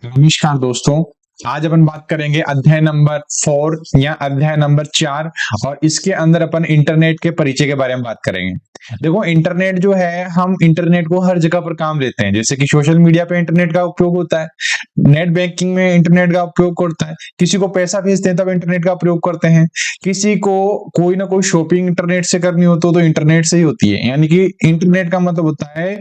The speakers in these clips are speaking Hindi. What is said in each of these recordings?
नमस्कार दोस्तों। आज अपन बात करेंगे अध्याय नंबर 4 या अध्याय नंबर 4 और इसके अंदर अपन इंटरनेट के परिचय के बारे में बात करेंगे। देखो इंटरनेट जो है, हम इंटरनेट को हर जगह पर काम लेते हैं। जैसे कि सोशल मीडिया पे इंटरनेट का उपयोग होता है, नेट बैंकिंग में इंटरनेट का उपयोग करता है, किसी को पैसा भेजते हैं तब इंटरनेट का प्रयोग करते हैं, किसी को कोई ना कोई शॉपिंग इंटरनेट से करनी हो तो इंटरनेट से ही होती है। यानी कि इंटरनेट का मतलब होता है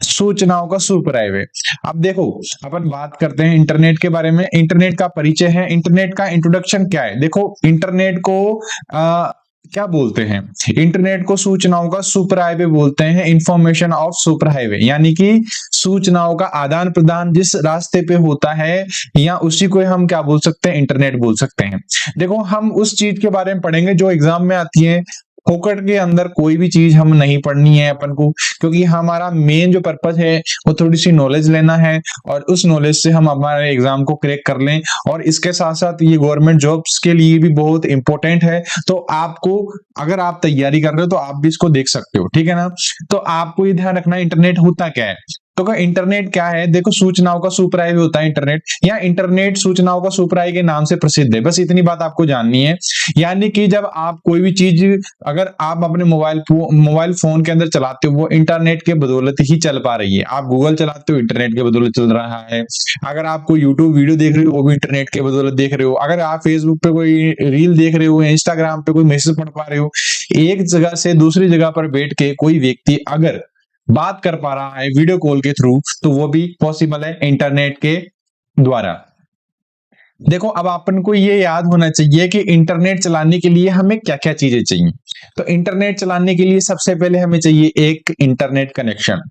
सूचनाओं का सुपर हाईवे। अब देखो, अपन बात करते हैं इंटरनेट के बारे में। इंटरनेट का परिचय है, इंटरनेट का इंट्रोडक्शन क्या है। देखो इंटरनेट को क्या बोलते हैं? इंटरनेट को सूचनाओं का सुपर हाईवे बोलते हैं, इंफॉर्मेशन ऑफ सुपर हाईवे। यानी कि सूचनाओं का आदान प्रदान जिस रास्ते पे होता है, या उसी को हम क्या बोल सकते हैं? इंटरनेट बोल सकते हैं। देखो हम उस चीज के बारे में पढ़ेंगे जो एग्जाम में आती है। फोकट के अंदर कोई भी चीज हम नहीं पढ़नी है अपन को, क्योंकि हमारा मेन जो पर्पज है वो थोड़ी सी नॉलेज लेना है और उस नॉलेज से हम हमारे एग्जाम को क्रैक कर लें। और इसके साथ साथ ये गवर्नमेंट जॉब्स के लिए भी बहुत इंपॉर्टेंट है। तो आपको, अगर आप तैयारी कर रहे हो तो आप भी इसको देख सकते हो, ठीक है ना। तो आपको ये ध्यान रखना इंटरनेट होता क्या है। तो इंटरनेट क्या है? देखो सूचनाओं का सुपर हाईवे होता है इंटरनेट, या इंटरनेट सूचनाओं का सुपर हाईवे के नाम से प्रसिद्ध है। बस इतनी बात आपको जाननी है। यानी कि जब आप कोई भी चीज, अगर आप अपने मोबाइल फोन के अंदर चलाते हो, वो इंटरनेट के बदौलत ही चल पा रही है। आप गूगल चलाते हो, इंटरनेट के बदौलत चल रहा है। अगर आप कोई यूट्यूब वीडियो देख रहे हो, वो भी इंटरनेट के बदौलत देख रहे हो। अगर आप फेसबुक पे कोई रील देख रहे हो, इंस्टाग्राम पे कोई मैसेज पढ़ पा रहे हो, एक जगह से दूसरी जगह पर बैठ के कोई व्यक्ति अगर बात कर पा रहा है वीडियो कॉल के थ्रू, तो वो भी पॉसिबल है इंटरनेट के द्वारा। देखो अब अपन को ये याद होना चाहिए कि इंटरनेट चलाने के लिए हमें क्या क्या चीजें चाहिए। तो इंटरनेट चलाने के लिए सबसे पहले हमें चाहिए एक इंटरनेट कनेक्शन।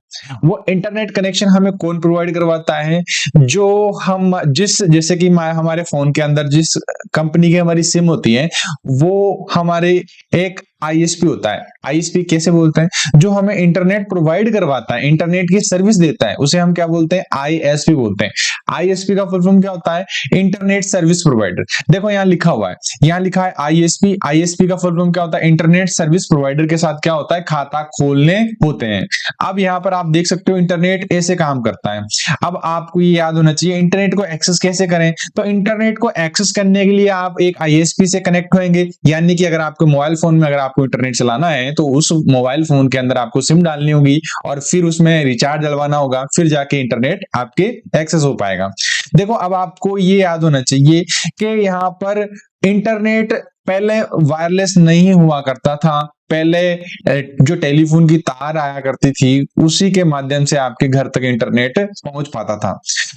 वो इंटरनेट कनेक्शन हमें कौन प्रोवाइड करवाता है? जो हम जैसे कि हमारे फोन के अंदर जिस कंपनी की हमारी सिम होती है, वो हमारे एक आईएसपी होता है। आईएसपी कैसे बोलते हैं? जो हमें इंटरनेट प्रोवाइड करवाता है, इंटरनेट की सर्विस देता है, उसे हम क्या बोलते हैं? आईएसपी बोलते हैं। आईएसपी का फुल फॉर्म क्या होता है? Internet service provider. देखो यहाँ लिखा हुआ है, यहाँ लिखा है आईएसपी। आईएसपी का फुल फॉर्म क्या होता है? इंटरनेट सर्विस प्रोवाइडर के साथ क्या होता है? खाता खोलने होते हैं। अब यहाँ पर आप देख सकते हो इंटरनेट ऐसे काम करता है। अब आपको ये याद होना चाहिए इंटरनेट को एक्सेस कैसे करें। तो इंटरनेट को एक्सेस करने के लिए आप एक आईएसपी से कनेक्ट होंगे। यानी कि अगर आपके मोबाइल फोन में अगर आपको इंटरनेट चलाना है, तो उस मोबाइल फोन के अंदर आपको सिम डालनी होगी और फिर उसमें रिचार्ज डलवाना होगा, फिर जाके इंटरनेट आपके एक्सेस हो पाएगा। देखो अब आपको ये याद होना चाहिए कि यहाँ पर इंटरनेट पहले वायरलेस नहीं हुआ करता था। पहले जो टेलीफोन की तार आया करती थी, उसी के माध्यम से आपके घर तक इंटरनेट पहुंच पाता था।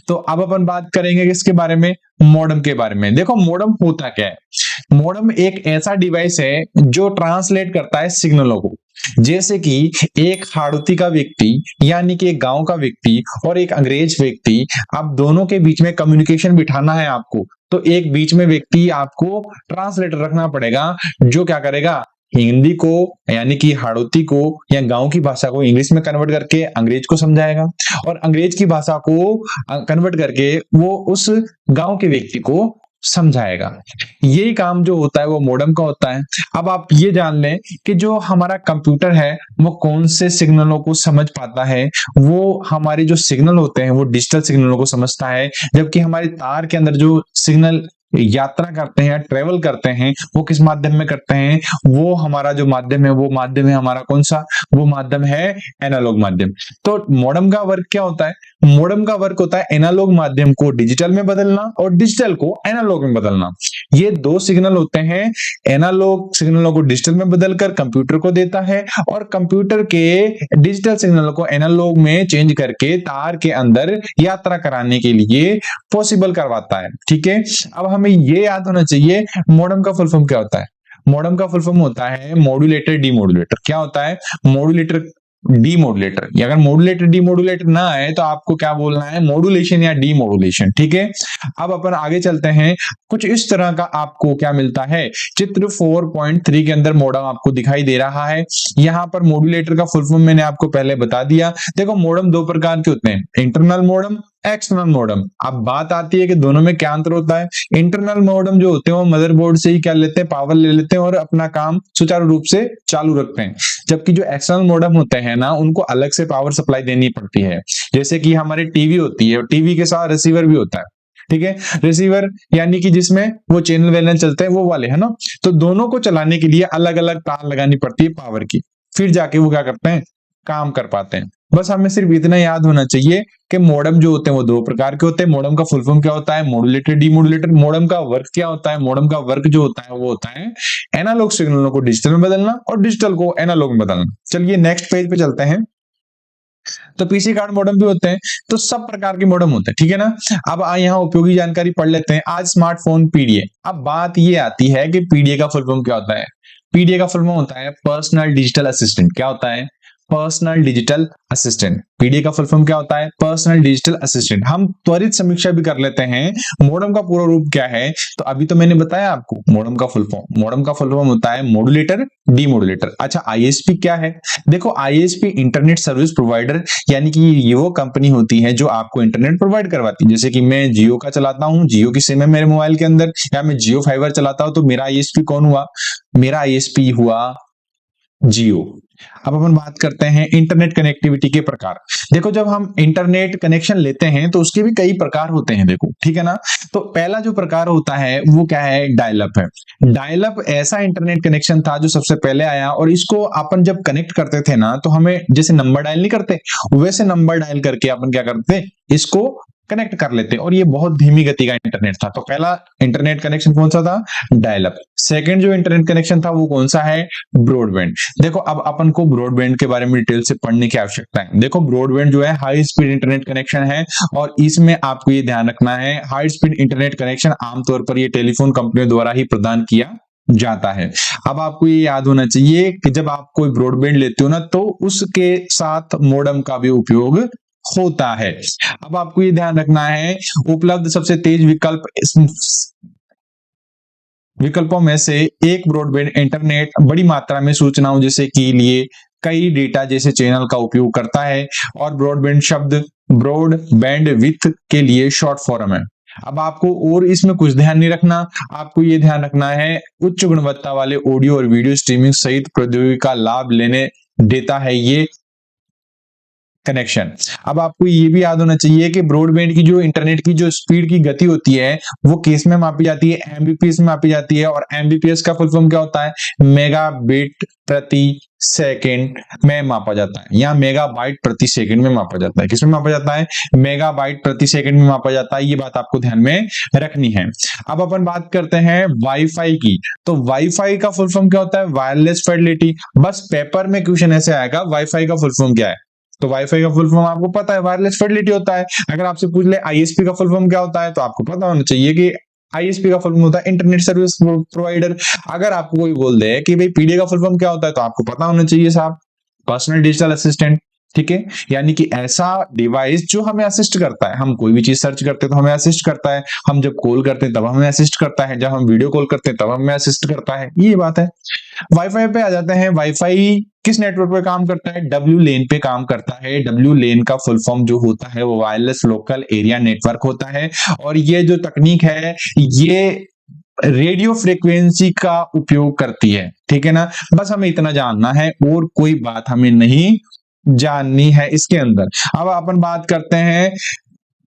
तो अब अपन बात करेंगे किसके बारे में? मॉडेम के बारे में। देखो मॉडेम होता क्या है? मॉडेम एक ऐसा डिवाइस है जो ट्रांसलेट करता है सिग्नलों को। जैसे कि एक हाड़ौती का व्यक्ति, यानी कि एक गांव का व्यक्ति और एक अंग्रेज व्यक्ति, आप दोनों के बीच में कम्युनिकेशन बिठाना है आपको, तो एक बीच में व्यक्ति आपको ट्रांसलेटर रखना पड़ेगा, जो क्या करेगा? हिंदी को, यानी कि हाड़ौती को या गांव की भाषा को इंग्लिश में कन्वर्ट करके अंग्रेज को समझाएगा, और अंग्रेज की भाषा को कन्वर्ट करके वो उस गांव के व्यक्ति को समझाएगा। यही काम जो होता है वो मॉडेम का होता है। अब आप ये जान लें कि जो हमारा कंप्यूटर है वो कौन से सिग्नलों को समझ पाता है। वो हमारे जो सिग्नल होते हैं वो डिजिटल सिग्नलों को समझता है, जबकि हमारे तार के अंदर जो सिग्नल यात्रा करते हैं, ट्रेवल करते हैं, वो किस माध्यम में करते हैं? वो हमारा जो माध्यम है, वो माध्यम है हमारा कौन सा? वो माध्यम है एनालॉग माध्यम। तो मॉडेम का वर्क क्या होता है? मॉडेम का वर्क होता है एनालॉग माध्यम को डिजिटल में बदलना और डिजिटल को एनालॉग में बदलना। ये दो सिग्नल होते हैं। एनालॉग सिग्नलों को डिजिटल में बदलकर कंप्यूटर को देता है, और कंप्यूटर के डिजिटल सिग्नल को एनालॉग में चेंज करके तार के अंदर यात्रा कराने के लिए पॉसिबल करवाता है। ठीक है, अब हमें ये याद होना चाहिए मॉडेम का फुल फॉर्म क्या होता है। मॉडेम का फुल फॉर्म होता है मॉड्यूलेटर डीमॉड्यूलेटर। क्या होता है? Modulator demodulator. अगर मॉड्यूलेटर डीमॉड्यूलेटर ना आए तो आपको क्या बोलना है? मॉड्यूलेशन या डीमॉड्यूलेशन। ठीक है, अब अपन आगे चलते हैं। कुछ इस तरह का आपको क्या मिलता है? चित्र 4.3 के अंदर मॉडेम आपको दिखाई दे रहा है। यहाँ पर मॉड्यूलेटर का फुल फॉर्म मैंने आपको पहले बता दिया। देखो मॉडेम दो प्रकार के होते हैं, इंटरनल मॉडेम, एक्सटर्नल मॉडेम। अब बात आती है कि दोनों में क्या अंतर होता है। इंटरनल मॉडेम जो होते हैं वो मदरबोर्ड से ही क्या लेते हैं, पावर ले लेते हैं और अपना काम सुचारू रूप से चालू रखते हैं। जबकि जो एक्सटर्नल मॉडेम होते हैं ना, उनको अलग से पावर सप्लाई देनी पड़ती है। जैसे कि हमारे टीवी होती है, टीवी के साथ रिसीवर भी होता है, ठीक है। रिसीवर यानी कि जिसमें वो चैनल वैनल चलते हैं, वो वाले है ना। तो दोनों को चलाने के लिए अलग अलग तार लगानी पड़ती है पावर की, फिर जाके वो क्या करते हैं, काम कर पाते हैं। बस हमें सिर्फ इतना याद होना चाहिए कि मॉडेम जो होते हैं वो दो प्रकार के होते हैं। मॉडेम का फुल फॉर्म क्या होता है, मॉड्यूलेटर, डीमॉड्यूलेटर। मॉडेम का वर्क क्या होता है, मॉडेम का वर्क जो होता है वो होता है एनालॉग सिग्नलों को डिजिटल में बदलना और डिजिटल को एनालॉग में बदलना। चलिए नेक्स्ट पेज पे चलते हैं। तो पीसी कार्ड मॉडेम भी होते हैं, तो सब प्रकार के मॉडेम होते हैं, ठीक है ना। अब यहाँ उपयोगी जानकारी पढ़ लेते हैं। आज स्मार्टफोन पीडीए। अब बात ये आती है कि पीडीए का फुल फॉर्म क्या होता है। पीडीए का फुल फॉर्म होता है पर्सनल डिजिटल असिस्टेंट। क्या होता है, पर्सनल डिजिटल असिस्टेंट। पीडीए का फुल फॉर्म क्या होता है, पर्सनल डिजिटल असिस्टेंट। हम त्वरित समीक्षा भी कर लेते हैं मॉडेम का पूरा रूप क्या है। तो अभी तो मैंने बताया आपको मॉडेम का फुल फॉर्म। मॉडेम का फुल फॉर्म होता है मॉड्यूलेटर, डीमॉड्यूलेटर। अच्छा, आईएसपी क्या है। देखो आईएसपी इंटरनेट सर्विस प्रोवाइडर, यानी कि ये वो कंपनी होती है जो आपको इंटरनेट प्रोवाइड करवाती है। जैसे कि मैं जियो का चलाता हूँ, जियो की सिम है मेरे मोबाइल के अंदर, या मैं जियो फाइबर चलाता हूँ, तो मेरा आईएसपी कौन हुआ, मेरा आईएसपी हुआ जियो। अब अपन बात करते हैं इंटरनेट कनेक्टिविटी के प्रकार। देखो जब हम इंटरनेट कनेक्शन लेते हैं तो उसके भी कई प्रकार होते हैं, देखो ठीक है ना। तो पहला जो प्रकार होता है वो क्या है, डायल अप है। डायल अप ऐसा इंटरनेट कनेक्शन था जो सबसे पहले आया, और इसको अपन जब कनेक्ट करते थे ना, तो हमें जैसे नंबर डायल नहीं करते, वैसे नंबर डायल करके अपन क्या करते, इसको कनेक्ट कर लेते, और ये बहुत धीमी गति का इंटरनेट था। तो पहला इंटरनेट कनेक्शन कौन सा था, डायल अप। सेकंड जो इंटरनेट कनेक्शन था वो कौन सा है, ब्रॉडबैंड। देखो अब अपन को ब्रॉडबैंड के बारे में डिटेल से पढ़ने की आवश्यकता है। देखो ब्रॉडबैंड जो है हाई स्पीड इंटरनेट कनेक्शन है, और इसमें आपको ये ध्यान रखना है हाई स्पीड इंटरनेट कनेक्शन आमतौर पर ये टेलीफोन कंपनियों द्वारा ही प्रदान किया जाता है। अब आपको ये याद होना चाहिए कि जब आप कोई ब्रॉडबैंड लेते हो ना, तो उसके साथ मॉडेम का भी उपयोग होता है। अब आपको ये ध्यान रखना है उपलब्ध सबसे तेज विकल्पों में से एक ब्रॉडबैंड इंटरनेट बड़ी मात्रा में सूचनाओं जैसे कि लिए कई डेटा जैसे चैनल का उपयोग करता है, और ब्रॉडबैंड शब्द ब्रॉड बैंड विथ के लिए शॉर्ट फॉर्म है। अब आपको और इसमें कुछ ध्यान नहीं रखना, आपको ये ध्यान रखना है उच्च गुणवत्ता वाले ऑडियो और वीडियो स्ट्रीमिंग सहित प्रौद्योगिकी का लाभ लेने देता है ये कनेक्शन। अब आपको ये भी याद होना चाहिए कि ब्रॉडबैंड की जो इंटरनेट की जो स्पीड की गति होती है वो किस में मापी जाती है, एमबीपीएस में मापी जाती है। और एमबीपीएस का फुल फॉर्म क्या होता है, मेगाबिट प्रति सेकंड में मापा जाता है, या मेगाबाइट प्रति सेकंड में मापा जाता है। किसमें मापा जाता है, मेगाबाइट प्रति सेकंड में मापा जाता है। ये बात आपको ध्यान में रखनी है। अब अपन बात करते हैं वाईफाई की। तो वाईफाई का फुल फॉर्म क्या होता है, वायरलेस फिडेलिटी। बस पेपर में क्वेश्चन ऐसे आएगा वाईफाई का फुल फॉर्म क्या है। तो वाईफाई का फुल फॉर्म आपको पता है, वायरलेस फिडेलिटी होता है। अगर आपसे पूछ ले आईएसपी का फुल फॉर्म क्या होता है, तो आपको पता होना चाहिए कि आईएसपी का फुल फॉर्म होता है इंटरनेट सर्विस प्रोवाइडर। अगर आपको कोई बोल दे कि भाई पीडीए का फुल फॉर्म क्या होता है, तो आपको पता होना चाहिए साहब, पर्सनल डिजिटल असिस्टेंट। ठीक है, यानी कि ऐसा डिवाइस जो हमें असिस्ट करता है। हम कोई भी चीज सर्च करते हैं तो हमें असिस्ट करता है, हम जब कॉल करते हैं तब हमें असिस्ट करता है, जब हम वीडियो कॉल करते हैं तब हमें असिस्ट करता है, ये बात है। वाईफाई पे आ जाते हैं। वाईफाई किस नेटवर्क पे काम करता है, डब्ल्यू लेन पे काम करता है। डब्ल्यू लेन का फुल फॉर्म जो होता है वो वायरलेस लोकल एरिया नेटवर्क होता है, और ये जो तकनीक है ये रेडियो फ्रीक्वेंसी का उपयोग करती है। ठीक है ना, बस हमें इतना जानना है और कोई बात हमें नहीं जाननी है इसके अंदर। अब अपन बात करते हैं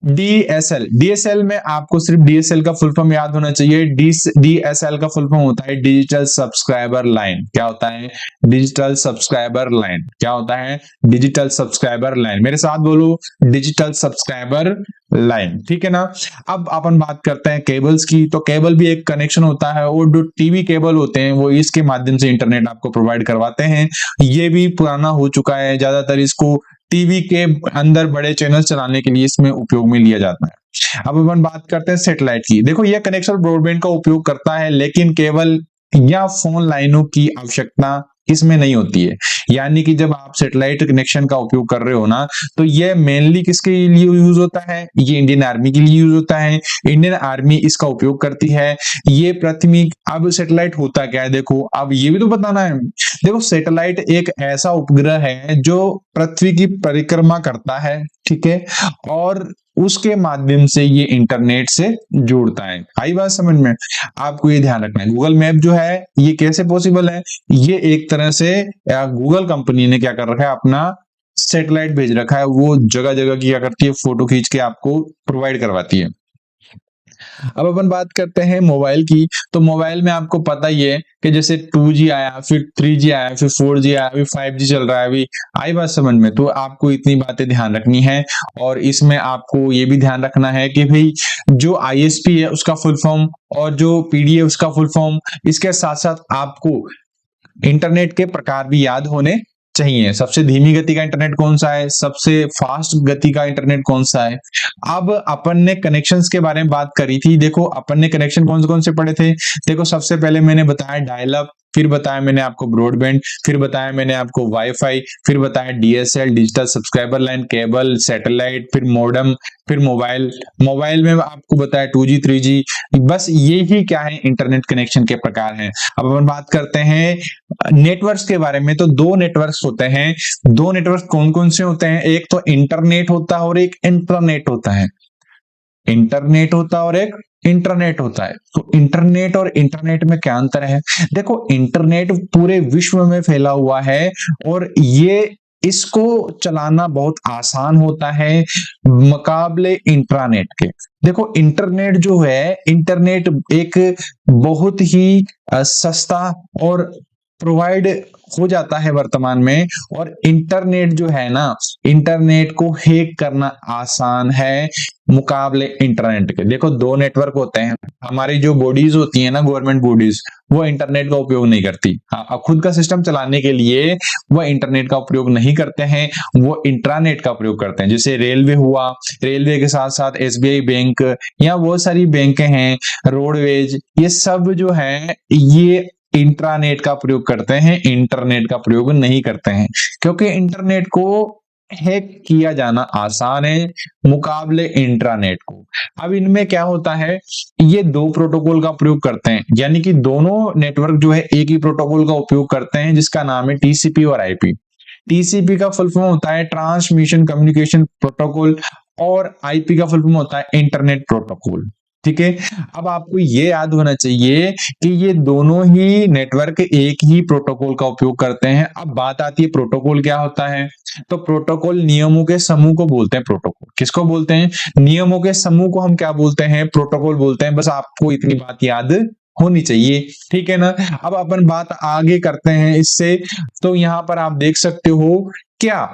डीएसएल। डीएसएल में आपको सिर्फ डीएसएल का फुल फॉर्म याद होना चाहिए। डीएसएल का फुल फॉर्म होता है डिजिटल सब्सक्राइबर लाइन। क्या होता है, डिजिटल सब्सक्राइबर लाइन। क्या होता है, डिजिटल सब्सक्राइबर लाइन। मेरे साथ बोलो, डिजिटल सब्सक्राइबर लाइन। ठीक है ना। अब अपन बात करते हैं केबल्स की। तो केबल भी एक कनेक्शन होता है, और जो टीवी केबल होते हैं वो इसके माध्यम से इंटरनेट आपको प्रोवाइड करवाते हैं। ये भी पुराना हो चुका है, ज्यादातर इसको टीवी के अंदर बड़े चैनल चलाने के लिए इसमें उपयोग में लिया जाता है। अब अपन बात करते हैं सैटेलाइट की। देखो यह कनेक्शन ब्रॉडबैंड का उपयोग करता है, लेकिन केबल या फोन लाइनों की आवश्यकता इसमें नहीं होती है। यानी कि जब आप सैटेलाइट कनेक्शन का उपयोग कर रहे हो ना, तो ये मेनली किसके लिए यूज होता है, ये इंडियन आर्मी के लिए यूज होता है। इंडियन आर्मी इसका उपयोग करती है। ये पृथ्वी, अब सैटेलाइट होता क्या है, देखो अब ये भी तो बताना है। देखो सैटेलाइट एक ऐसा उपग्रह है जो पृथ्वी की परिक्रमा करता है, ठीक है, और उसके माध्यम से ये इंटरनेट से जुड़ता है। आई बात समझ में? आपको ये ध्यान रखना है। गूगल मैप जो है ये कैसे पॉसिबल है? ये एक तरह से गूगल कंपनी ने क्या कर रखा है, अपना सैटेलाइट भेज रखा है, वो जगह जगह की क्या करती है, फोटो खींच के आपको प्रोवाइड करवाती है। अब अपन बात करते हैं मोबाइल की। तो मोबाइल में आपको पता ही है कि जैसे 2G आया, फिर 3G आया, फिर 4G आया, अभी 5G चल रहा है अभी। आई बात समझ में? तो आपको इतनी बातें ध्यान रखनी है और इसमें आपको ये भी ध्यान रखना है कि भाई जो ISP है उसका फुल फॉर्म और जो PD है उसका फुल फॉर्म, इसके साथ साथ आपको इंटरनेट के प्रकार भी याद होने चाहिए। सबसे धीमी गति का इंटरनेट कौन सा है, सबसे फास्ट गति का इंटरनेट कौन सा है। अब अपन ने कनेक्शंस के बारे में बात करी थी। देखो अपन ने कनेक्शन कौन से पढ़े थे। देखो सबसे पहले मैंने बताया डायल अप, फिर बताया मैंने आपको ब्रॉडबैंड, फिर बताया मैंने आपको वाईफाई, फिर बताया DSL digital subscriber line, cable, satellite, फिर मॉडेम, फिर मोबाइल। मोबाइल में आपको बताया 2G 3G। बस ये ही क्या है, इंटरनेट कनेक्शन के प्रकार हैं। अब अपन बात करते हैं नेटवर्क्स के बारे में। तो दो नेटवर्क्स होते हैं। दो नेटवर्क कौन कौन से होते हैं? एक तो इंटरनेट होता है और एक इंट्रानेट होता है। इंटरनेट होता है और एक इंटरनेट होता है। तो इंटरनेट और इंटरनेट में क्या अंतर है? देखो इंटरनेट पूरे विश्व में फैला हुआ है और ये इसको चलाना बहुत आसान होता है मुकाबले इंट्रानेट के। देखो इंटरनेट जो है, इंटरनेट एक बहुत ही सस्ता और प्रोवाइड हो जाता है वर्तमान में। और इंटरनेट जो है ना, इंटरनेट को हैक करना आसान है मुकाबले इंटरनेट के। देखो दो नेटवर्क होते हैं। हमारी जो बॉडीज होती है ना, गवर्नमेंट बॉडीज, वो इंटरनेट का उपयोग नहीं करती। हाँ, खुद का सिस्टम चलाने के लिए वो इंटरनेट का उपयोग नहीं करते हैं, वो इंट्रानेट का प्रयोग करते हैं। जैसे रेलवे हुआ, रेलवे के साथ साथ SBI बैंक या बहुत सारी बैंकें हैं, रोडवेज, ये सब जो है ये इंट्रानेट का प्रयोग करते हैं, इंटरनेट का प्रयोग नहीं करते हैं, क्योंकि इंटरनेट को हैक किया जाना आसान है मुकाबले इंट्रानेट को। अब इनमें क्या होता है, ये दो प्रोटोकॉल का प्रयोग करते हैं, यानी कि दोनों नेटवर्क जो है एक ही प्रोटोकॉल का उपयोग करते हैं जिसका नाम है TCP और IP। TCP का फुल फॉर्म होता है ट्रांसमिशन कम्युनिकेशन प्रोटोकॉल और IP का फुल फॉर्म होता है इंटरनेट प्रोटोकॉल। ठीक है। अब आपको ये याद होना चाहिए कि ये दोनों ही नेटवर्क एक ही प्रोटोकॉल का उपयोग करते हैं। अब बात आती है प्रोटोकॉल क्या होता है। तो प्रोटोकॉल नियमों के समूह को बोलते हैं। प्रोटोकॉल किसको बोलते हैं? नियमों के समूह को हम क्या बोलते हैं? प्रोटोकॉल बोलते हैं। बस आपको इतनी बात याद होनी चाहिए, ठीक है ना। अब अपन बात आगे करते हैं इससे। तो यहाँ पर आप देख सकते हो क्या,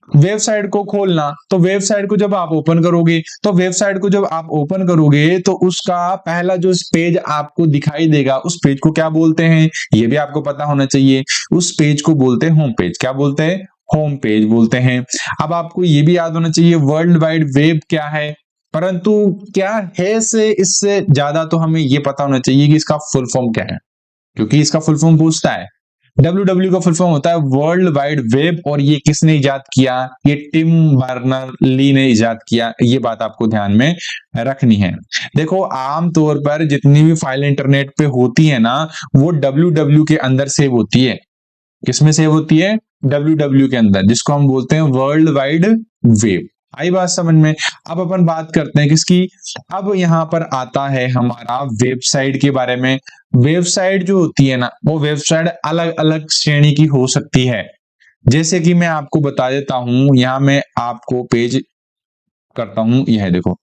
वेबसाइट को खोलना। तो वेबसाइट को जब आप ओपन करोगे, तो वेबसाइट को जब आप ओपन करोगे तो उसका पहला जो पेज आपको दिखाई देगा, उस पेज को क्या बोलते हैं, ये भी आपको पता होना चाहिए। उस पेज को बोलते हैं होम पेज। क्या बोलते हैं? होम पेज बोलते हैं। अब आपको ये भी याद होना चाहिए वर्ल्ड वाइड वेब क्या है, परंतु क्या है से इससे ज्यादा तो हमें ये पता होना चाहिए कि इसका फुल फॉर्म क्या है, क्योंकि इसका फुल फॉर्म पूछता है। WW का फुल फॉर्म होता है वर्ल्ड वाइड वेब, और ये किसने इजाद किया? ये टिम बर्नर्स-ली ने इजाद किया। ये बात आपको ध्यान में रखनी है। देखो आमतौर पर जितनी भी फाइल इंटरनेट पे होती है ना, वो WW के अंदर सेव होती है। किसमें सेव होती है? WW के अंदर, जिसको हम बोलते हैं वर्ल्ड वाइड वेब। आई बात समझ में? अब अपन बात करते हैं किसकी। अब यहाँ पर आता है हमारा वेबसाइट के बारे में। वेबसाइट जो होती है ना, वो वेबसाइट अलग अलग श्रेणी की हो सकती है। जैसे कि मैं आपको बता देता हूं, यहाँ मैं आपको पेज करता हूं, यह देखो।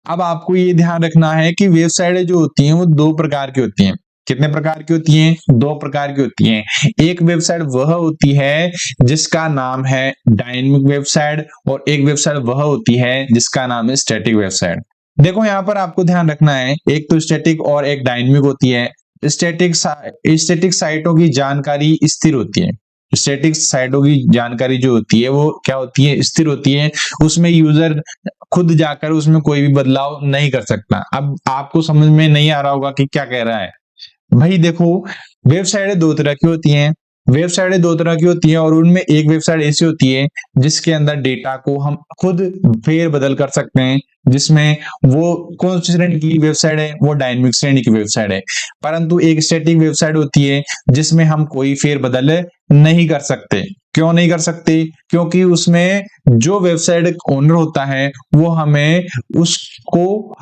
अब आपको ये ध्यान रखना है कि वेबसाइटें जो होती हैं वो दो प्रकार की होती हैं। कितने प्रकार की होती हैं? दो प्रकार की होती हैं। एक वेबसाइट वह होती है जिसका नाम है डायनेमिक वेबसाइट, और एक वेबसाइट वह होती है जिसका नाम है स्टैटिक वेबसाइट। देखो यहाँ पर आपको ध्यान रखना है, एक तो स्टैटिक और एक डायनेमिक होती है। स्टैटिक साइटों की जानकारी स्थिर होती है। स्टैटिक साइटों की जानकारी जो होती है वो क्या होती है? स्थिर होती है। उसमें यूजर खुद जाकर उसमें कोई भी बदलाव नहीं कर सकता। अब आपको समझ में नहीं आ रहा होगा कि क्या कह रहा है भाई। देखो वेबसाइटें दो तरह की होती हैं। वेबसाइटें दो तरह की होती हैं और उनमें एक वेबसाइट ऐसी होती है जिसके अंदर डेटा को हम खुद फेर बदल कर सकते हैं। जिसमें वो कौन सी श्रेणी की वेबसाइट है, वो डायनेमिक श्रेणी की वेबसाइट है। परंतु एक स्टैटिक वेबसाइट होती है जिसमें हम कोई फेरबदल नहीं कर सकते। क्यों नहीं कर सकते? क्योंकि उसमें जो वेबसाइट ओनर होता है वो हमें उसको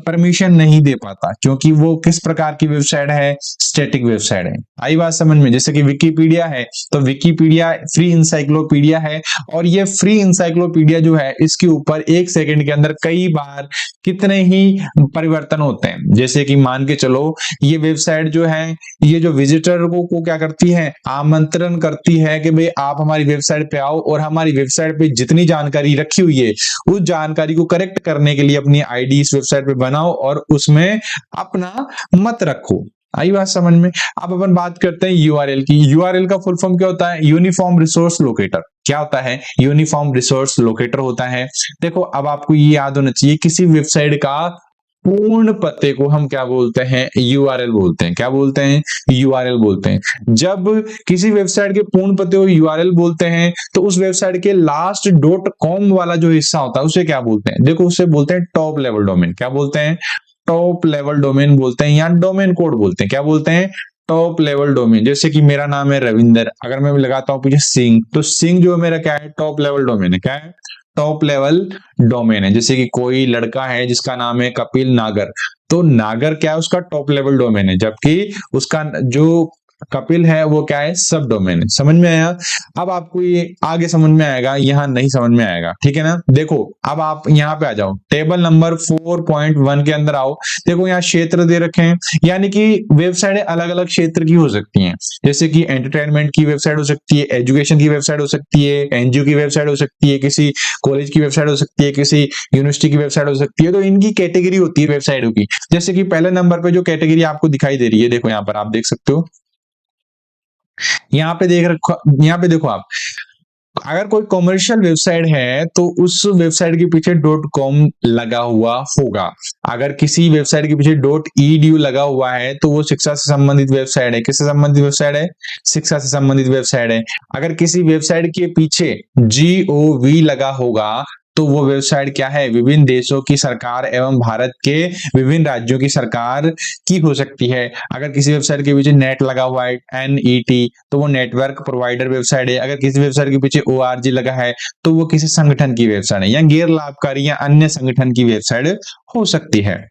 परमिशन नहीं दे पाता, क्योंकि वो किस प्रकार की वेबसाइट है, स्टैटिक वेबसाइट है। आई बात समझ में? जैसे कि विकिपीडिया है, तो विकिपीडिया फ्री इंसाइक्लोपीडिया है, और ये फ्री इंसाइक्लोपीडिया जो है इसके ऊपर एक सेकंड के अंदर कई बार कितने ही परिवर्तन होते हैं। जैसे कि मान के चलो ये वेबसाइट जो है, ये जो विजिटर को क्या करती है, आमंत्रण करती है कि भाई आप हमारी वेबसाइट पे आओ और हमारी वेबसाइट पे जितनी जानकारी रखी हुई है उस जानकारी को करेक्ट करने के लिए अपनी आईडी इस वेबसाइट पे बनाओ और उसमें अपना मत रखो। आई बात समझ में? अब अपन बात करते हैं यूआरएल की। यूआरएल का फुल फॉर्म क्या होता है? Uniform resource locator. क्या होता है? यूनिफॉर्म रिसोर्स लोकेटर होता है। देखो अब आपको ये याद होना चाहिए, किसी वेबसाइट का पूर्ण पते को हम क्या बोलते हैं? यूआरएल बोलते हैं। क्या बोलते हैं? यूआरएल बोलते हैं। जब किसी वेबसाइट के पूर्ण पते को यूआरएल बोलते हैं तो उस वेबसाइट के लास्ट डॉट कॉम वाला जो हिस्सा होता है उसे क्या बोलते हैं? देखो उसे बोलते हैं टॉप लेवल डोमेन। क्या बोलते हैं? टॉप लेवल डोमेन बोलते हैं, या डोमेन कोड बोलते हैं। क्या बोलते हैं? Top level domain. जैसे कि मेरा नाम है रविंदर, अगर मैं लगाता हूं पीछे सिंह, तो सिंह जो मेरा क्या है? टॉप लेवल डोमेन है। क्या है? टॉप लेवल डोमेन है। जैसे कि कोई लड़का है जिसका नाम है कपिल नागर, तो नागर क्या है? उसका टॉप लेवल डोमेन है, जबकि उसका जो कपिल है वो क्या है? सब डोमेन है। समझ में आया? अब आपको ये आगे समझ में आएगा, यहां नहीं समझ में आएगा। ठीक है ना? देखो अब आप यहाँ पे आ जाओ, टेबल नंबर 4.1 के अंदर आओ। देखो यहाँ क्षेत्र दे रखे हैं, यानी कि वेबसाइट अलग अलग क्षेत्र की हो सकती हैं। जैसे कि एंटरटेनमेंट की वेबसाइट हो सकती है, एजुकेशन की वेबसाइट हो सकती है, एनजीओ की वेबसाइट हो सकती है, किसी कॉलेज की वेबसाइट हो सकती है, किसी यूनिवर्सिटी की वेबसाइट हो सकती है। तो इनकी कैटेगरी होती है वेबसाइटों की। जैसे कि पहले नंबर पे जो कैटेगरी आपको दिखाई दे रही है, देखो यहाँ पर आप देख सकते हो, यहाँ पे देख रखो, यहाँ पे देखो आप, अगर कोई कॉमर्शियल वेबसाइट है तो उस वेबसाइट के पीछे डॉट कॉम लगा हुआ होगा। अगर किसी वेबसाइट के पीछे डॉट ईडीयू लगा हुआ है तो वो शिक्षा से संबंधित वेबसाइट है। किससे संबंधित वेबसाइट है? शिक्षा से संबंधित वेबसाइट है। अगर किसी वेबसाइट के पीछे जीओवी लगा होगा तो वो वेबसाइट क्या है? विभिन्न देशों की सरकार एवं भारत के विभिन्न राज्यों की सरकार की हो सकती है। अगर किसी वेबसाइट के पीछे नेट लगा हुआ है, एनईटी, तो वो नेटवर्क प्रोवाइडर वेबसाइट है। अगर किसी वेबसाइट के पीछे ओआरजी लगा है तो वो किसी संगठन की वेबसाइट है, या गैर लाभकारी या अन्य संगठन की वेबसाइट हो सकती है।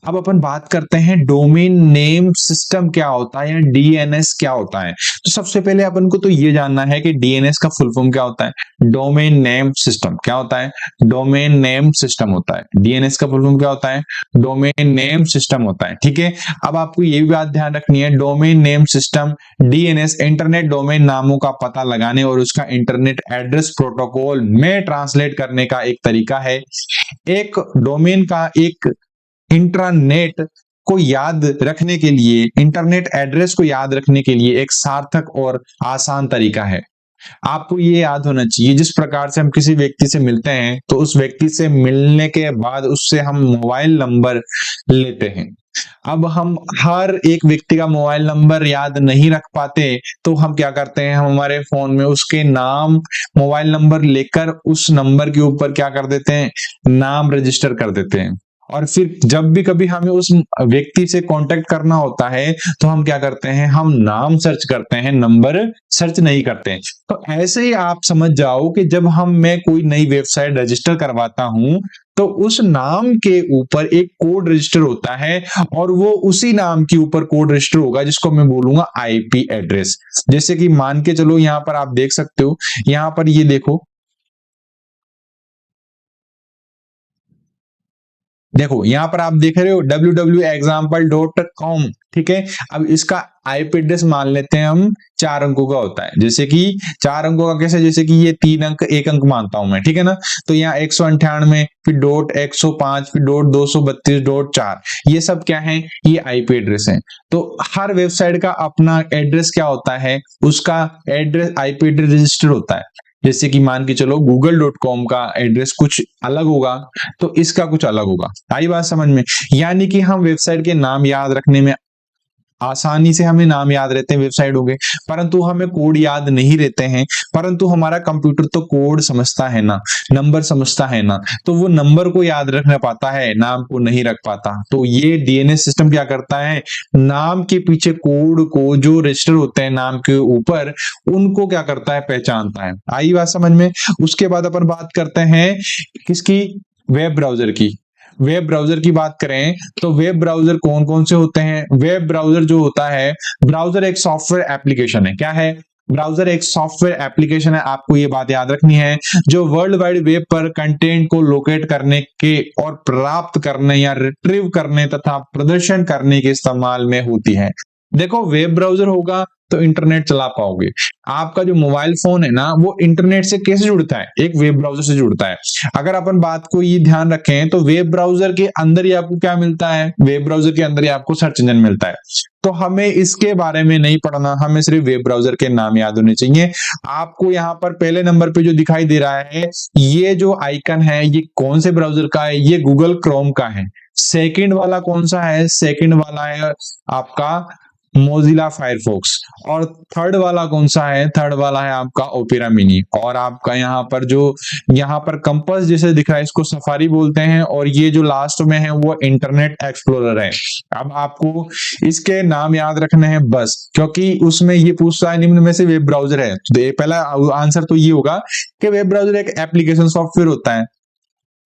अब अपन बात करते हैं डोमेन नेम सिस्टम क्या होता है, या डीएनएस क्या होता है। तो सबसे पहले अपन को तो ये जानना है कि डीएनएस का फुल फॉर्म क्या होता है। डोमेन नेम सिस्टम क्या होता है? डोमेन नेम सिस्टम होता है। डीएनएस का फुल फॉर्म क्या होता है? डोमेन नेम सिस्टम होता है। ठीक है, अब आपको ये भी बात ध्यान रखनी है, domain name system DNS internet domain नामों का पता लगाने और उसका इंटरनेट एड्रेस प्रोटोकॉल में ट्रांसलेट करने का एक तरीका है। एक डोमेन का एक इंट्रानेट को याद रखने के लिए, इंटरनेट एड्रेस को याद रखने के लिए एक सार्थक और आसान तरीका है। आपको ये याद होना चाहिए, जिस प्रकार से हम किसी व्यक्ति से मिलते हैं तो उस व्यक्ति से मिलने के बाद उससे हम मोबाइल नंबर लेते हैं। अब हम हर एक व्यक्ति का मोबाइल नंबर याद नहीं रख पाते तो हम क्या करते हैं? हम हमारे फोन में उसके नाम, मोबाइल नंबर लेकर उस नंबर के ऊपर क्या कर देते हैं? नाम रजिस्टर कर देते हैं। और फिर जब भी कभी हमें उस व्यक्ति से कांटेक्ट करना होता है तो हम क्या करते हैं? हम नाम सर्च करते हैं, नंबर सर्च नहीं करते हैं। तो ऐसे ही आप समझ जाओ कि जब मैं कोई नई वेबसाइट रजिस्टर करवाता हूं तो उस नाम के ऊपर एक कोड रजिस्टर होता है, और वो उसी नाम के ऊपर कोड रजिस्टर होगा जिसको मैं बोलूंगा आईपी एड्रेस। जैसे कि मान के चलो, यहां पर आप देख सकते हो, यहां पर ये देखो, देखो यहां पर आप देख रहे हो www.example.com। ठीक है, अब इसका आईपी एड्रेस मान लेते हैं हम 4 अंकों का होता है। जैसे कि 4 अंकों का कैसे? जैसे कि ये 3 अंक 1 अंक मानता हूं मैं, ठीक है ना? तो यहाँ 198, फिर डॉट 105, फिर डॉट 232.4, ये सब क्या है? ये आईपी एड्रेस है। तो हर वेबसाइट का अपना एड्रेस क्या होता है? उसका एड्रेस आईपी एड्रेस रजिस्टर होता है। जैसे कि मान के चलो google.com का एड्रेस कुछ अलग होगा तो इसका कुछ अलग होगा। आई बात समझ में? यानी कि हम वेबसाइट के नाम याद रखने में आसानी से हमें नाम याद रहते हैं, वेबसाइट हो गए, परंतु हमें कोड याद नहीं रहते हैं। परंतु हमारा कंप्यूटर तो कोड समझता है ना, नंबर समझता है ना, तो वो नंबर को याद रखना पाता है, नाम को नहीं रख पाता। तो ये डीएनएस सिस्टम क्या करता है, नाम के पीछे कोड को, जो रजिस्टर होते हैं नाम के ऊपर, उनको क्या करता है, पहचानता है। आई बात समझ में। उसके बाद अपन बात करते हैं किसकी, वेब ब्राउजर की। वेब ब्राउजर की बात करें तो वेब ब्राउजर कौन कौन से होते हैं। वेब ब्राउजर जो होता है, ब्राउजर एक सॉफ्टवेयर एप्लीकेशन है। क्या है, ब्राउजर एक सॉफ्टवेयर एप्लीकेशन है, आपको ये बात याद रखनी है, जो वर्ल्ड वाइड वेब पर कंटेंट को लोकेट करने के और प्राप्त करने या रिट्रीव करने तथा प्रदर्शन करने के इस्तेमाल में होती है। देखो, वेब ब्राउजर होगा तो इंटरनेट चला पाओगे। आपका जो मोबाइल फोन है ना, वो इंटरनेट से कैसे जुड़ता है, एक वेब ब्राउजर से जुड़ता है। अगर अपन बात को ये ध्यान रखें तो वेब ब्राउजर के अंदर ही आपको क्या मिलता है, वेब ब्राउजर के अंदर ही आपको सर्च इंजन मिलता है। तो हमें इसके बारे में नहीं पढ़ना, हमें सिर्फ वेब ब्राउजर के नाम याद होने चाहिए। आपको यहाँ पर पहले नंबर पे जो दिखाई दे रहा है, ये जो आइकन है, ये कौन से ब्राउजर का है, ये गूगल क्रोम का है। सेकंड वाला कौन सा है, सेकंड वाला है आपका मोजिला फायरफॉक्स। और थर्ड वाला कौन सा है, थर्ड वाला है आपका ओपेरा मिनी। और आपका यहाँ पर जो यहाँ पर कंपास जैसे दिख रहा है, इसको सफारी बोलते हैं। और ये जो लास्ट में है वो इंटरनेट एक्सप्लोरर है। अब आपको इसके नाम याद रखने हैं बस, क्योंकि उसमें ये पूछता है निम्न में से वेब ब्राउजर है, तो पहला आंसर तो ये होगा कि वेब ब्राउजर एक एप्लीकेशन सॉफ्टवेयर होता है।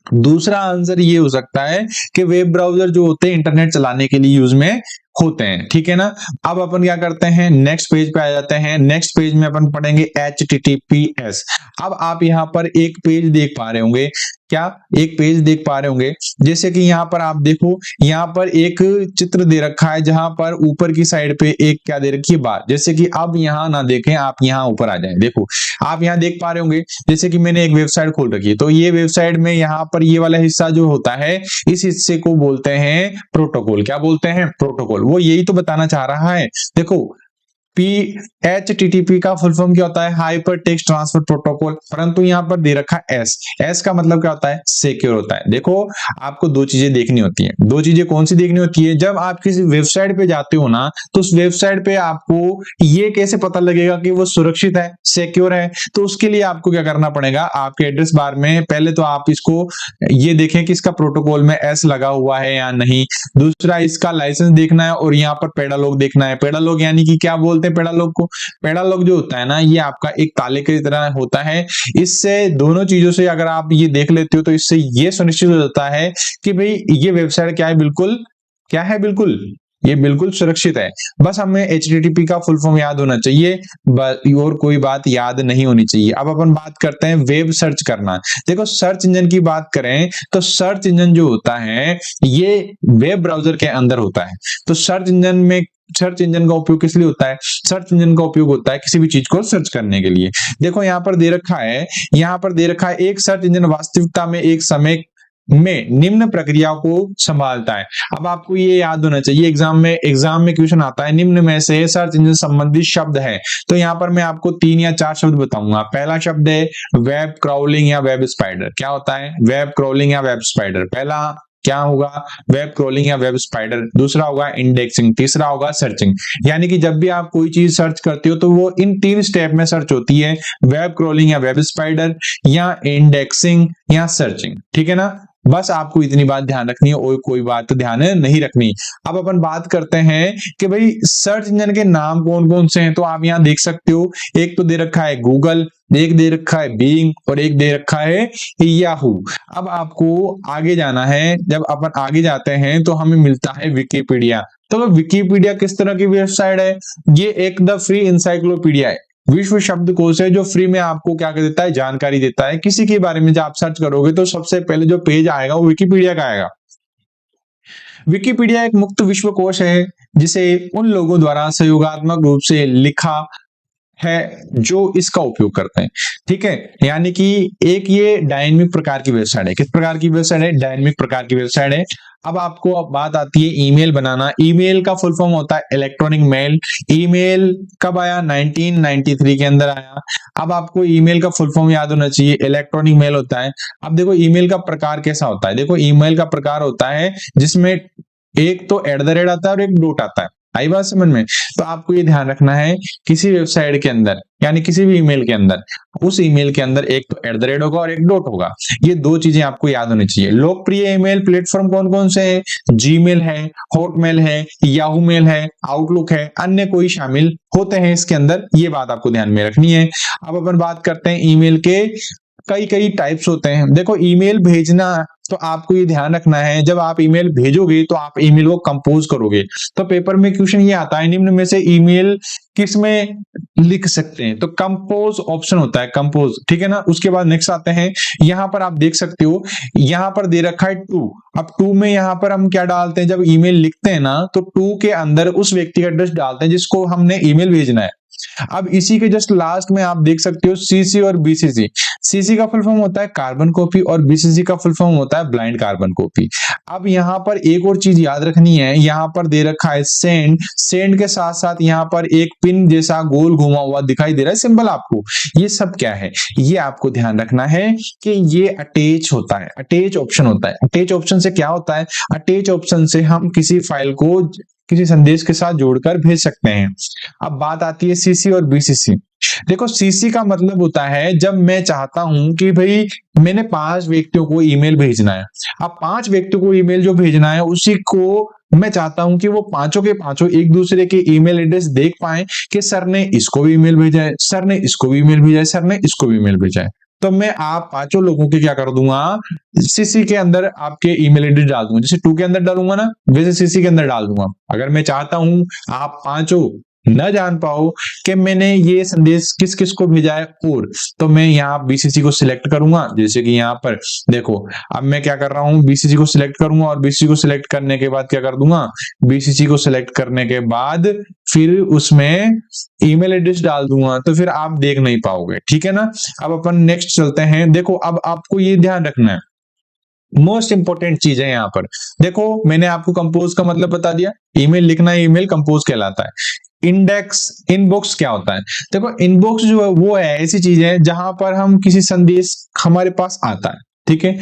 दूसरा आंसर ये हो सकता है कि वेब ब्राउजर जो होते हैं इंटरनेट चलाने के लिए यूज में होते हैं। ठीक है ना। अब अपन क्या करते हैं, नेक्स्ट पेज पे आ जाते हैं। नेक्स्ट पेज में अपन पढ़ेंगे HTTPS। अब आप यहाँ पर एक पेज देख पा रहे होंगे, क्या एक पेज देख पा रहे होंगे, जैसे कि यहाँ पर आप देखो, यहाँ पर एक चित्र दे रखा है, जहां पर ऊपर की साइड पे एक क्या दे रखी है, बात। जैसे कि अब यहाँ ना देखें, आप यहाँ ऊपर आ जाएं। देखो, आप यहाँ देख पा रहे होंगे, जैसे कि मैंने एक वेबसाइट खोल रखी है, तो ये वेबसाइट में यहाँ पर ये वाला हिस्सा जो होता है, इस हिस्से को बोलते हैं प्रोटोकॉल। क्या बोलते हैं, प्रोटोकॉल। वो यही तो बताना चाह रहा है। देखो, HTTP का फुल फॉर्म क्या होता है, हाइपर टेक्स्ट ट्रांसफर प्रोटोकॉल। परंतु यहाँ पर दे रखा एस का मतलब क्या होता है, सिक्योर होता है। देखो, आपको दो चीजें देखनी होती है। दो चीजें कौन सी देखनी होती है, जब आप किसी वेबसाइट पे जाते हो ना, तो उस वेबसाइट पे आपको ये कैसे पता लगेगा कि वो सुरक्षित है, सिक्योर है। तो उसके लिए आपको क्या करना पड़ेगा, आपके एड्रेस बार में पहले तो आप इसको ये देखें कि इसका प्रोटोकॉल में एस लगा हुआ है या नहीं। दूसरा, इसका लाइसेंस देखना है, और यहाँ पर पेडालॉग देखना है। पेडालॉग यानी कि क्या बोलते हैं पेडालॉग को, पेडालॉग जो होता है ना, ये आपका एक ताले की तरह होता है। इससे दोनों चीजों से अगर आप ये देख लेते हो, तो इससे ये सुनिश्चित हो जाता है कि भाई ये वेबसाइट क्या है, बिल्कुल क्या है, बिल्कुल ये बिल्कुल सुरक्षित है। बस हमें HTTP का फुल फॉर्म याद होना चाहिए, और कोई बात याद नहीं होनी चाहिए। अब अपन बात करते हैं वेब सर्च करना। देखो, सर्च इंजन की बात करें तो सर्च इंजन जो होता है, ये वेब ब्राउजर के अंदर होता है। तो सर्च इंजन का उपयोग किस लिए होता है, सर्च इंजन का उपयोग होता है किसी भी चीज को सर्च करने के लिए। देखो, यहाँ पर दे रखा है, एक सर्च इंजन वास्तविकता में एक समय में निम्न प्रक्रिया को संभालता है। अब आपको ये याद होना चाहिए, एग्जाम में क्वेश्चन आता है, निम्न में से सर्च इंजन संबंधित शब्द है। तो यहाँ पर मैं आपको 3 या 4 शब्द बताऊंगा। पहला शब्द है वेब क्रॉलिंग या वेब स्पाइडर। क्या होता है, वेब क्रॉलिंग या वेब स्पाइडर। पहला क्या होगा, वेब क्रॉलिंग या वेब स्पाइडर। दूसरा होगा इंडेक्सिंग। तीसरा होगा सर्चिंग। यानी कि जब भी आप कोई चीज सर्च करते हो, तो वो इन 3 स्टेप में सर्च होती है, वेब क्रॉलिंग या वेब स्पाइडर, या इंडेक्सिंग या सर्चिंग। ठीक है ना। बस आपको इतनी बात ध्यान रखनी है, और कोई बात ध्यान नहीं रखनी। अब अपन बात करते हैं कि भाई सर्च इंजन के नाम कौन कौन से हैं। तो आप यहाँ देख सकते हो, एक तो दे रखा है गूगल, एक दे रखा है बिंग, और एक दे रखा है याहू। अब आपको आगे जाना है, जब अपन आगे जाते हैं तो हमें मिलता है विकिपीडिया। तो विकिपीडिया किस तरह की वेबसाइट है, ये एक द फ्री इंसाइक्लोपीडिया है, विश्व शब्दकोश है, जो फ्री में आपको क्या कर देता है, जानकारी देता है। किसी के बारे में जब आप सर्च करोगे, तो सबसे पहले जो पेज आएगा वो विकिपीडिया का आएगा। विकिपीडिया एक मुक्त विश्वकोश है, जिसे उन लोगों द्वारा सहयोगात्मक रूप से लिखा है जो इसका उपयोग करते हैं। ठीक है, यानी कि एक ये डायनेमिक प्रकार की वेबसाइट है। किस प्रकार की वेबसाइट है, डायनेमिक प्रकार की वेबसाइट है। अब आपको अब बात आती है ईमेल बनाना। ईमेल का फुल फॉर्म होता है इलेक्ट्रॉनिक मेल। ईमेल कब आया, 1993 के अंदर आया। अब आपको ईमेल का फुल फॉर्म याद होना चाहिए, इलेक्ट्रॉनिक मेल होता है। अब देखो, ईमेल का प्रकार कैसा होता है। देखो, ईमेल का प्रकार होता है जिसमें एक तो @ आता है और एक डॉट आता है। आई बात समझ में? तो आपको ये ध्यान रखना है किसी वेबसाइट के अंदर यानी किसी भी ईमेल के अंदर, उस ईमेल के अंदर एक तो एट द रेट होगा और एक डॉट होगा। ये दो चीजें आपको याद होनी चाहिए। लोकप्रिय ईमेल प्लेटफॉर्म कौन कौन से हैं? जीमेल है, हॉटमेल है, याहू मेल है, आउटलुक है, अन्य कोई शामिल होते हैं इसके अंदर, ये बात आपको ध्यान में रखनी है। अब अपन बात करते हैं ईमेल के कई कई टाइप्स होते हैं। देखो ईमेल भेजना, तो आपको ये ध्यान रखना है जब आप ईमेल भेजोगे तो आप ईमेल को कंपोज करोगे। तो पेपर में क्वेश्चन ये आता है निम्न में से ईमेल किस में लिख सकते हैं? तो कंपोज ऑप्शन होता है, कंपोज, ठीक है ना। उसके बाद नेक्स्ट आते हैं, यहां पर आप देख सकते हो, यहां पर दे रखा है टू। अब टू में यहां पर हम क्या डालते हैं? जब ईमेल लिखते हैं ना तो टू के अंदर उस व्यक्ति का एड्रेस डालते हैं जिसको हमने ईमेल भेजना है। अब इसी के जस्ट लास्ट में आप देख सकते हो सीसी और बीसीसी। सीसी का फुल फॉर्म होता है कार्बन कॉपी और बीसीसी का फुल फॉर्म होता है ब्लाइंड कार्बन कॉपी। अब यहाँ पर एक और चीज याद रखनी है, यहाँ पर दे रखा है सेंड। सेंड के साथ साथ यहाँ पर एक पिन जैसा गोल घुमा हुआ दिखाई दे रहा है सिंबल आपको। ये सब क्या है? ये आपको ध्यान रखना है कि ये अटैच होता है, अटैच ऑप्शन होता है। अटैच ऑप्शन से क्या होता है? अटैच ऑप्शन से हम किसी फाइल को किसी संदेश के साथ जोड़कर भेज सकते हैं। अब बात आती है सीसी और बीसीसी। देखो सीसी का मतलब होता है जब मैं चाहता हूं कि भाई मैंने 5 व्यक्तियों को ईमेल भेजना है। अब 5 व्यक्तियों को ईमेल जो भेजना है उसी को मैं चाहता हूं कि वो पांचों के पांचों एक दूसरे के ईमेल एड्रेस देख पाए कि सर ने इसको भी ईमेल भेजा है, सर ने इसको भी ईमेल भेजा है, सर ने इसको भी ईमेल भेजा है। तो मैं आप पांचों लोगों के क्या कर दूंगा? सीसी के अंदर आपके ईमेल एड्रेस डाल दूंगा। जैसे टू के अंदर डालूंगा ना, वैसे सीसी के अंदर डाल दूंगा। अगर मैं चाहता हूं आप पांचों न जान पाओ कि मैंने ये संदेश किस किस को भेजा है, और तो मैं यहाँ बीसीसी को सिलेक्ट करूंगा। जैसे कि यहाँ पर देखो, अब मैं क्या कर रहा हूँ, बीसीसी को सिलेक्ट करूंगा और बीसीसी को सिलेक्ट करने के बाद क्या कर दूंगा? बीसीसी को सिलेक्ट करने के बाद फिर उसमें ईमेल एड्रेस डाल दूंगा, तो फिर आप देख नहीं पाओगे, ठीक है ना। अब अपन नेक्स्ट चलते हैं। देखो अब आपको ये ध्यान रखना है, मोस्ट इंपॉर्टेंट चीज है यहाँ पर। देखो मैंने आपको कंपोज का मतलब बता दिया, ईमेल लिखना ईमेल कंपोज कहलाता है। इंडेक्स, इनबॉक्स क्या होता है? देखो इनबॉक्स जो है वो है ऐसी चीज है जहां पर हम किसी संदेश हमारे पास आता है, ठीक है।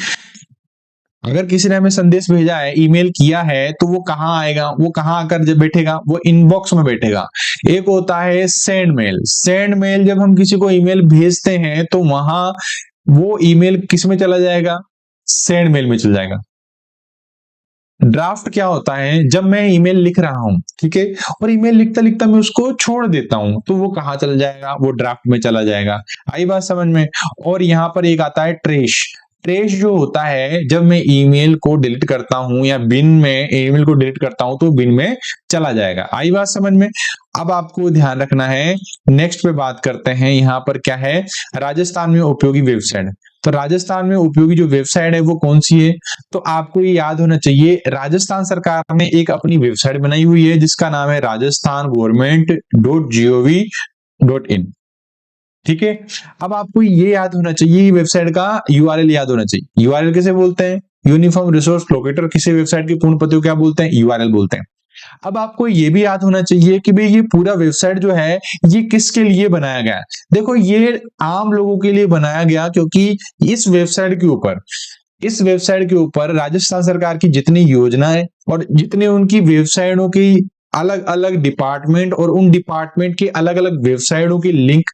अगर किसी ने हमें संदेश भेजा है, ईमेल किया है, तो वो कहाँ आएगा? वो कहाँ आकर जब बैठेगा? वो इनबॉक्स में बैठेगा। एक होता है सेंड मेल। सेंड मेल जब हम किसी को ईमेल भेजते हैं तो वहां वो ईमेल किस में चला जाएगा? सेंड मेल में चल जाएगा। ड्राफ्ट क्या होता है? जब मैं ईमेल लिख रहा हूं, ठीक है, और ईमेल लिखता लिखता मैं उसको छोड़ देता हूं, तो वो कहां चला जाएगा? वो ड्राफ्ट में चला जाएगा। आई बात समझ में? और यहां पर एक आता है ट्रेश। ट्रेश जो होता है जब मैं ईमेल को डिलीट करता हूं या बिन में ईमेल को डिलीट करता हूं तो बिन में चला जाएगा। आई बात समझ में? अब आपको ध्यान रखना है, नेक्स्ट पे बात करते हैं। यहाँ पर क्या है? राजस्थान में उपयोगी वेबसाइट। तो राजस्थान में उपयोगी जो वेबसाइट है वो कौन सी है? तो आपको ये याद होना चाहिए, राजस्थान सरकार ने एक अपनी वेबसाइट बनाई हुई है जिसका नाम है rajasthan.government.gov.in, ठीक है। अब आपको ये याद होना चाहिए, वेबसाइट का यूआरएल याद होना चाहिए। यूआरएल किसे बोलते हैं? Uniform resource locator. किसी वेबसाइट के पूर्ण पते को क्या बोलते हैं? यूआरएल बोलते हैं। अब आपको ये भी याद होना चाहिए कि भाई ये पूरा वेबसाइट जो है ये किसके लिए बनाया गया है। देखो ये आम लोगों के लिए बनाया गया, क्योंकि इस वेबसाइट के ऊपर राजस्थान सरकार की जितनी योजनाएं और जितने उनकी वेबसाइटों की अलग अलग डिपार्टमेंट और उन डिपार्टमेंट की अलग अलग वेबसाइटों की लिंक,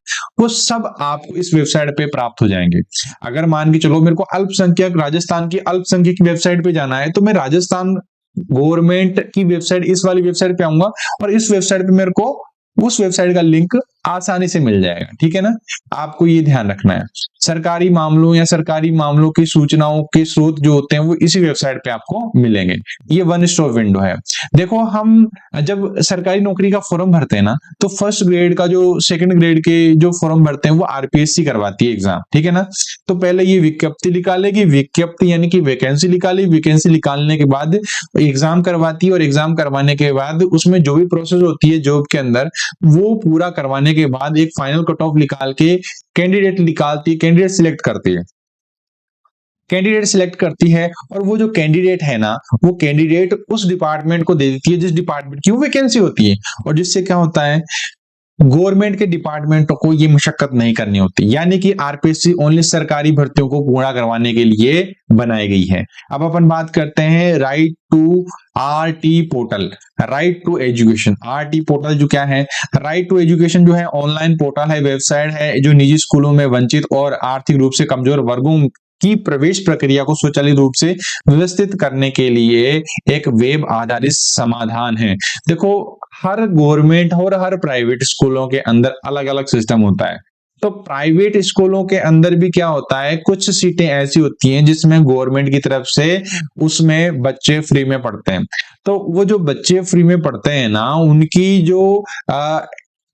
वो सब आपको इस वेबसाइट पे प्राप्त हो जाएंगे। अगर मान के चलो मेरे को अल्पसंख्यक राजस्थान की अल्पसंख्यक की वेबसाइट पे जाना है, तो मैं राजस्थान गवर्नमेंट की वेबसाइट, इस वाली वेबसाइट पे आऊंगा और इस वेबसाइट पे मेरे को उस वेबसाइट का लिंक आसानी से मिल जाएगा, ठीक है ना। आपको ये ध्यान रखना है, सरकारी मामलों या सरकारी मामलों की सूचनाओं के स्रोत जो होते हैं वो इसी वेबसाइट पे आपको मिलेंगे। ये वन स्टॉप विंडो है। देखो हम जब सरकारी नौकरी का फॉर्म भरते हैं ना, तो फर्स्ट ग्रेड का जो सेकंड ग्रेड के जो फॉर्म भरते हैं वो आरपीएससी करवाती है एग्जाम, ठीक है ना। तो पहले ये विज्ञप्ति निकालेगी, विज्ञप्ति यानी कि वैकेंसी निकाली, वैकेंसी निकालने के बाद एग्जाम करवाती है और एग्जाम करवाने के बाद उसमें जो भी प्रोसेस होती है जॉब के अंदर, वो पूरा करवाने के बाद एक फाइनल कट ऑफ निकाल के कैंडिडेट निकालती है, कैंडिडेट सिलेक्ट करती है। कैंडिडेट सिलेक्ट करती है और वो जो कैंडिडेट है ना, वो कैंडिडेट उस डिपार्टमेंट को दे देती है जिस डिपार्टमेंट की वो वैकेंसी होती है। और जिससे क्या होता है, गवर्नमेंट के डिपार्टमेंटों को ये मशक्कत नहीं करनी होती, यानी कि आरपीएससी ओनली सरकारी भर्तियों को पूरा करवाने के लिए बनाई गई है। अब अपन बात करते हैं right to RT portal, right to education. RT portal जो क्या है, राइट टू एजुकेशन जो है ऑनलाइन पोर्टल है, वेबसाइट है जो निजी स्कूलों में वंचित और आर्थिक रूप से कमजोर वर्गों की प्रवेश प्रक्रिया को स्वचालित रूप से व्यवस्थित करने के लिए एक वेब आधारित समाधान है। देखो, हर गवर्नमेंट और हर प्राइवेट स्कूलों के अंदर अलग अलग सिस्टम होता है। तो प्राइवेट स्कूलों के अंदर भी क्या होता है, कुछ सीटें ऐसी होती हैं जिसमें गवर्नमेंट की तरफ से उसमें बच्चे फ्री में पढ़ते हैं। तो वो जो बच्चे फ्री में पढ़ते हैं ना, उनकी जो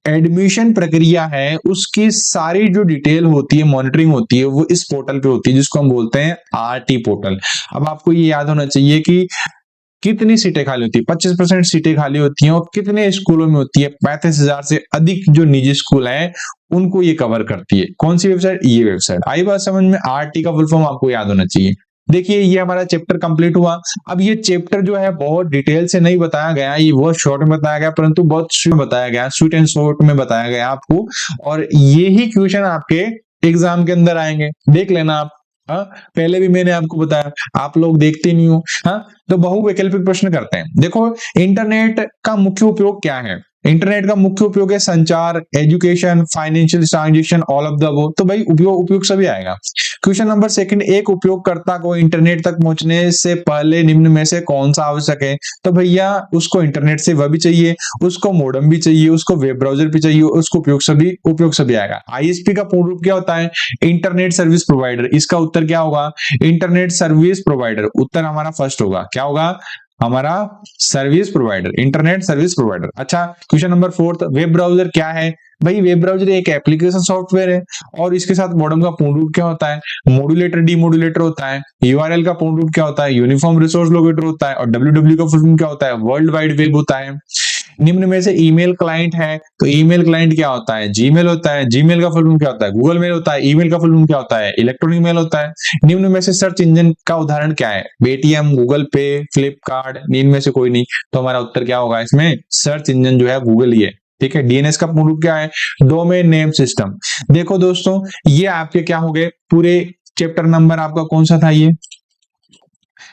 एडमिशन प्रक्रिया है उसकी सारी जो डिटेल होती है, मॉनिटरिंग होती है, वो इस पोर्टल पे होती है जिसको हम बोलते हैं आरटी पोर्टल। अब आपको ये याद होना चाहिए कि कितनी सीटें खाली होती है, 25% सीटें खाली होती हैं और कितने स्कूलों में होती है, 35,000 से अधिक जो निजी स्कूल हैं उनको ये कवर करती है। कौन सी वेबसाइट, ये वेबसाइट। आई बात समझ में, आरटी का फुल फॉर्म आपको याद होना चाहिए। देखिए, ये हमारा चैप्टर कंप्लीट हुआ। अब ये चैप्टर जो है बहुत डिटेल से नहीं बताया गया, ये बहुत शॉर्ट में बताया गया, परंतु बहुत स्वीट बताया गया, स्वीट एंड शॉर्ट में बताया गया आपको। और यही क्वेश्चन आपके एग्जाम के अंदर आएंगे, देख लेना आप। हाँ, पहले भी मैंने आपको बताया, आप लोग देखते नहीं हो। हाँ, तो बहुवैकल्पिक प्रश्न करते हैं। देखो, इंटरनेट का मुख्य उपयोग क्या है। इंटरनेट का मुख्य उपयोग है संचार, education, financial transaction, all of the above. तो भाई उपयोग सभी आएगा। क्वेश्चन नंबर सेकंड, एक उपयोगकर्ता को इंटरनेट तक पहुंचने से पहले निम्न में से कौन सा आवश्यक है। तो भैया उसको इंटरनेट सेवा भी चाहिए, उसको मॉडेम भी चाहिए, उसको वेब ब्राउजर भी चाहिए, उसको उपयोग सभी आएगा। आईएसपी का पूर्ण रूप क्या होता है, इंटरनेट सर्विस प्रोवाइडर। इसका उत्तर क्या होगा, इंटरनेट सर्विस प्रोवाइडर। उत्तर हमारा फर्स्ट होगा, क्या होगा हमारा, service provider, internet service provider. अच्छा, question number fourth, web browser क्या है। भाई वेब ब्राउजर एक एप्लीकेशन सॉफ्टवेयर है और इसके साथ मॉडेम का पूर्ण रूप क्या होता है, मॉड्यूलेटर डीमॉड्यूलेटर होता है। यूआरएल का पूर्ण रूप क्या होता है, यूनिफॉर्म रिसोर्स लोकेटर होता है। और डब्ल्यूडब्ल्यू का फुल फॉर्म क्या होता है, वर्ल्ड वाइड वेब होता है। निम्न में से ईमेल क्लाइंट है, तो ईमेल क्लाइंट क्या होता है, जीमेल होता है। जीमेल का फुल फॉर्म क्या होता है, गूगल मेल होता है। ईमेल का फुल फॉर्म क्या होता है, इलेक्ट्रॉनिक मेल होता है। निम्न में से सर्च इंजन का उदाहरण क्या है, पेटीएम, गूगल पे, फ्लिपकार्ट। इनमें से कोई नहीं, तो हमारा उत्तर क्या होगा इसमें, सर्च इंजन जो है गूगल ही है। ठीक है, डीएनएस का पूर्ण रूप क्या है, डोमेन नेम सिस्टम। देखो दोस्तों, ये आपके क्या हो गए, पूरे चैप्टर नंबर आपका कौन सा था, ये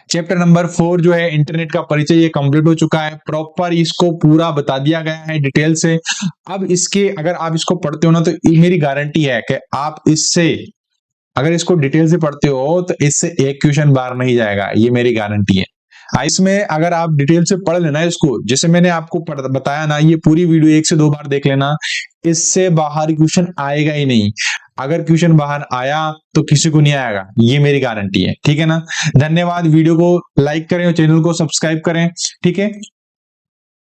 चैप्टर नंबर 4 जो है इंटरनेट का परिचय, ये कंप्लीट हो चुका है। प्रॉपर इसको पूरा बता दिया गया है डिटेल से। अब इसके अगर आप इसको पढ़ते हो ना, तो मेरी गारंटी है कि आप इससे अगर इसको डिटेल से पढ़ते हो तो इससे एक क्वेश्चन बाहर नहीं जाएगा, ये मेरी गारंटी है। इसमें अगर आप डिटेल से पढ़ लेना इसको, जैसे मैंने आपको बताया ना, ये पूरी वीडियो 1 से 2 बार देख लेना, इससे बाहर क्वेश्चन आएगा ही नहीं। अगर क्वेश्चन बाहर आया तो किसी को नहीं आएगा, ये मेरी गारंटी है। ठीक है ना, धन्यवाद। वीडियो को लाइक करें और चैनल को सब्सक्राइब करें। ठीक है।